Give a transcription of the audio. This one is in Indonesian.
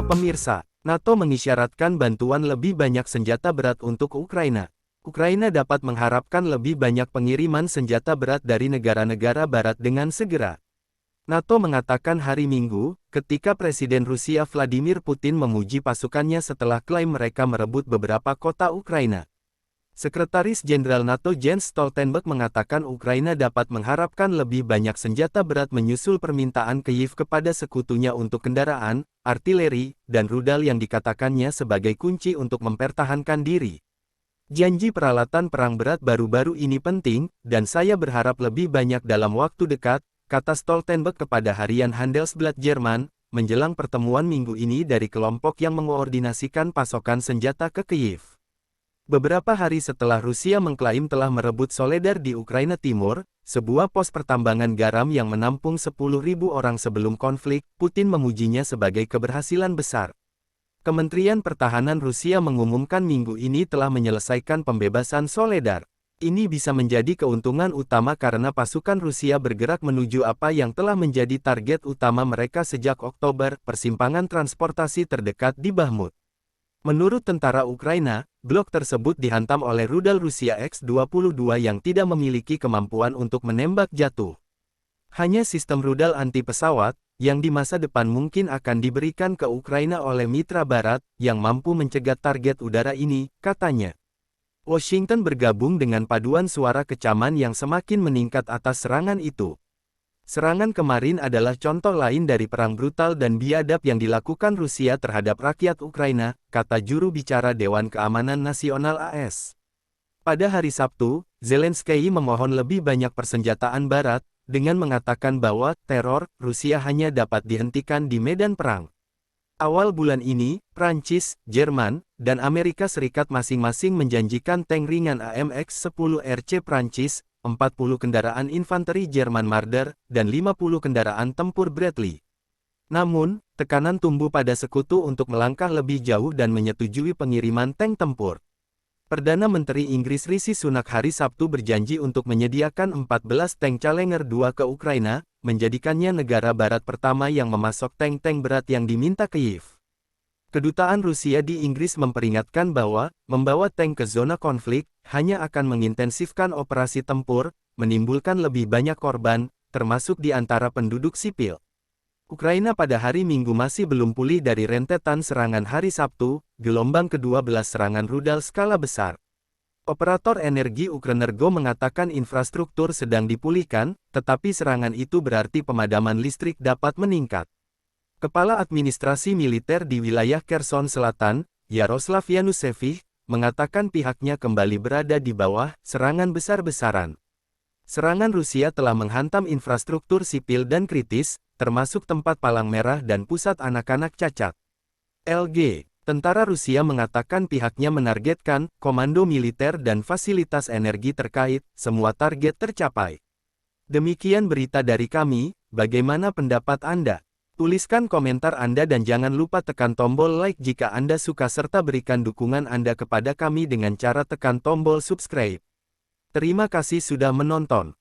Pemirsa, NATO mengisyaratkan bantuan lebih banyak senjata berat untuk Ukraina. Ukraina dapat mengharapkan lebih banyak pengiriman senjata berat dari negara-negara barat dengan segera. NATO mengatakan hari Minggu, ketika Presiden Rusia Vladimir Putin memuji pasukannya setelah klaim mereka merebut beberapa kota Ukraina. Sekretaris Jenderal NATO Jens Stoltenberg mengatakan Ukraina dapat mengharapkan lebih banyak senjata berat menyusul permintaan Kyiv kepada sekutunya untuk kendaraan, artileri, dan rudal yang dikatakannya sebagai kunci untuk mempertahankan diri. Janji peralatan perang berat baru-baru ini penting, dan saya berharap lebih banyak dalam waktu dekat, kata Stoltenberg kepada harian Handelsblatt Jerman, menjelang pertemuan minggu ini dari kelompok yang mengoordinasikan pasokan senjata ke Kyiv. Beberapa hari setelah Rusia mengklaim telah merebut Soledar di Ukraina Timur, sebuah pos pertambangan garam yang menampung 10.000 orang sebelum konflik, Putin memujinya sebagai keberhasilan besar. Kementerian Pertahanan Rusia mengumumkan minggu ini telah menyelesaikan pembebasan Soledar. Ini bisa menjadi keuntungan utama karena pasukan Rusia bergerak menuju apa yang telah menjadi target utama mereka sejak Oktober, persimpangan transportasi terdekat di Bakhmut. Menurut tentara Ukraina, blok tersebut dihantam oleh rudal Rusia X-22 yang tidak memiliki kemampuan untuk menembak jatuh. Hanya sistem rudal anti-pesawat, yang di masa depan mungkin akan diberikan ke Ukraina oleh mitra barat, yang mampu mencegat target udara ini, katanya. Washington bergabung dengan paduan suara kecaman yang semakin meningkat atas serangan itu. Serangan kemarin adalah contoh lain dari perang brutal dan biadab yang dilakukan Rusia terhadap rakyat Ukraina, kata juru bicara Dewan Keamanan Nasional AS. Pada hari Sabtu, Zelensky memohon lebih banyak persenjataan barat, dengan mengatakan bahwa teror Rusia hanya dapat dihentikan di medan perang. Awal bulan ini, Prancis, Jerman, dan Amerika Serikat masing-masing menjanjikan tank ringan AMX-10 RC Prancis, 40 kendaraan infanteri Jerman Marder, dan 50 kendaraan tempur Bradley. Namun, tekanan tumbuh pada sekutu untuk melangkah lebih jauh dan menyetujui pengiriman tank tempur. Perdana Menteri Inggris Rishi Sunak hari Sabtu berjanji untuk menyediakan 14 tank Challenger 2 ke Ukraina, menjadikannya negara barat pertama yang memasok tank-tank berat yang diminta Kyiv. Kedutaan Rusia di Inggris memperingatkan bahwa, membawa tank ke zona konflik, hanya akan mengintensifkan operasi tempur, menimbulkan lebih banyak korban, termasuk di antara penduduk sipil. Ukraina pada hari Minggu masih belum pulih dari rentetan serangan hari Sabtu, gelombang ke-12 serangan rudal skala besar. Operator energi Ukrenergo mengatakan infrastruktur sedang dipulihkan, tetapi serangan itu berarti pemadaman listrik dapat meningkat. Kepala Administrasi Militer di wilayah Kherson Selatan, Yaroslav Yanusevich, mengatakan pihaknya kembali berada di bawah serangan besar-besaran. Serangan Rusia telah menghantam infrastruktur sipil dan kritis, termasuk tempat palang merah dan pusat anak-anak cacat. LG, tentara Rusia mengatakan pihaknya menargetkan komando militer dan fasilitas energi terkait, semua target tercapai. Demikian berita dari kami, bagaimana pendapat Anda? Tuliskan komentar Anda dan jangan lupa tekan tombol like jika Anda suka serta berikan dukungan Anda kepada kami dengan cara tekan tombol subscribe. Terima kasih sudah menonton.